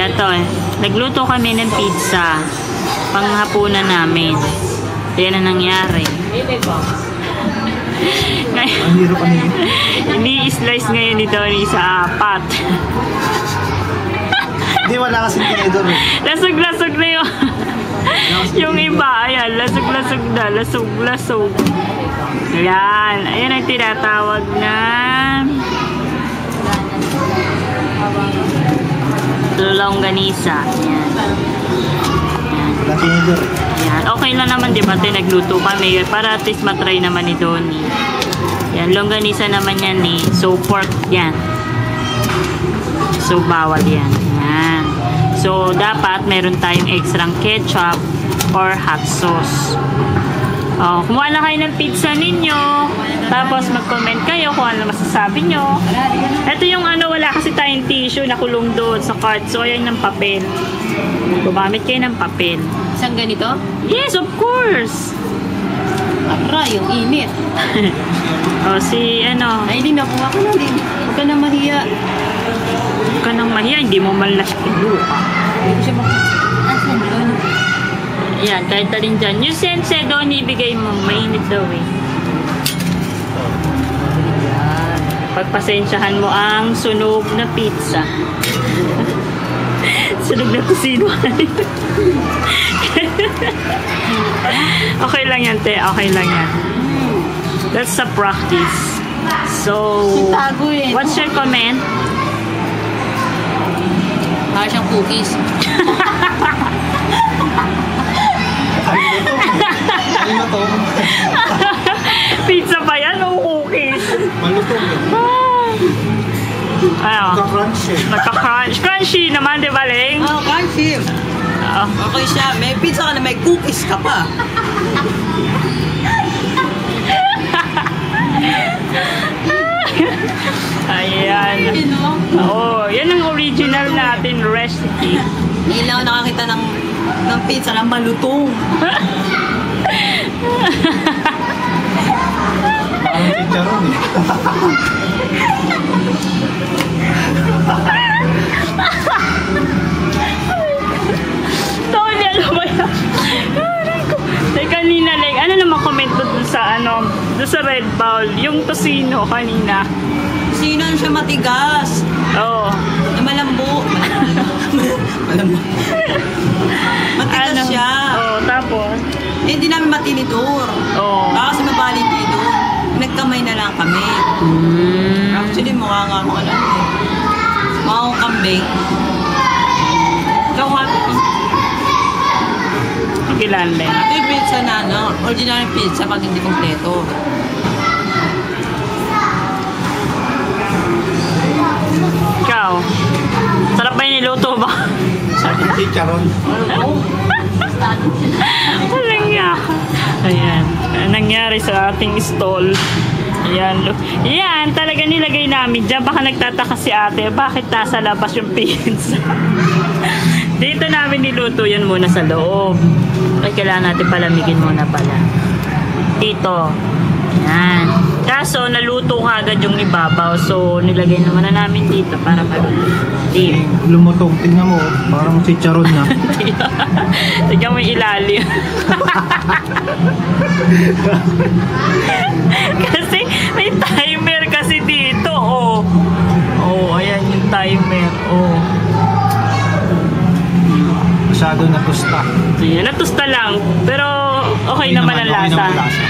Eto nagluto kami ng pizza panghapunan namin. Yan ang nangyari. Ang hirap ano yun? Ini-slice ngayon ni Donnie sa 4. Hindi, wala kasing tinidor eh. Lasog-lasog na yun. Yung iba, ayan, lasog-lasog na. Lasog-lasog. Ayan. Ayan ang tinatawag na longganisa. Ayan. Wala tinidor eh. Yan. Okay lang naman, di ba? Nagluto kami para at least matry naman ni Donnie. Yan. Longganisa naman yan eh. So, pork yan. So, bawal yan. Yan. So, dapat meron tayong extra ketchup or hot sauce. Oh, kumuha na kayo ng pizza ninyo. Tapos, mag-comment kayo kung ano masasabi nyo. Ito yung ano, wala kasi tayong tissue na kulong doon sa cart. So, ayan ng papel. Gumamit kayo ng papel. Isang ganito? Yes, of course. Aray, yung init. Oh, si ano. Ay, di nakuha ko na din. Huwag ka na mahiya. Huwag ka nang mahiya. Hindi mo malas piluka. Hindi ko siya asan doon? Ayan, kahit alin dyan. Yung sense doon, ibigay mo. Mainit daw eh. Pagpasensyahan mo ang sunog na pizza. Sunog na kusino. Okay lang yan, te. Okay lang yan. That's a practice. So, Tago eh. what's your comment? Para siyang cookies. Ano to? Pizza ba yan o cookies? Malutong eh. Ano? Nagka-crunch eh. Nagka-crunch. Crunchy naman, di ba, Leng? Oh, crunchy. Okay siya. May pizza ka na may cookies ka pa. Ayan. Oh, yan ang original natin recipe. Hindi lang ako nakakita ng pizza na malutong. Parang chicharon eh. Tony, alam mo yan? Kanina, like, ano naman comment doon sa, doon sa Red Bowl, yung tocino kanina. Sino siya matigas? Oo. Na malambo. Malambo. Matigas siya. Oo, tapos? Eh, hindi namin matinidor. Oo. Baka kasi mabali dito. Nagkamay na lang kami. Actually, mukha nga ako alam eh. Mukha akong kambing. Ikaw nga. Ilan, Leng? Ito yung pizza na, no? Original pizza pag hindi kompleto. Ikaw? Sarap ba yung niluto ba? Sa akin chicharon. Walang niya. Ayan. Anong nangyari sa ating stall? Ayan. Yan, talaga nilagay namin dyan. Baka nagtataka si ate, bakit nasa labas yung pizza? Dito namin niluto yan muna sa loob. Ay, kailangan natin palamigin muna pala. Dito. Ayan. Kaso, naluto agad yung ibabaw. So, nilagay naman na namin dito para maluto. Dito. Lumutong. Tingnan mo, parang chicharon na. Tignan mo yung ilalim. Kasi, may timer kasi dito, oh. Oh, ayan yung timer, oh. Masyado na tusta. Ayan, natusta lang. Pero, okay naman ang lasa. Okay naman ang lasa.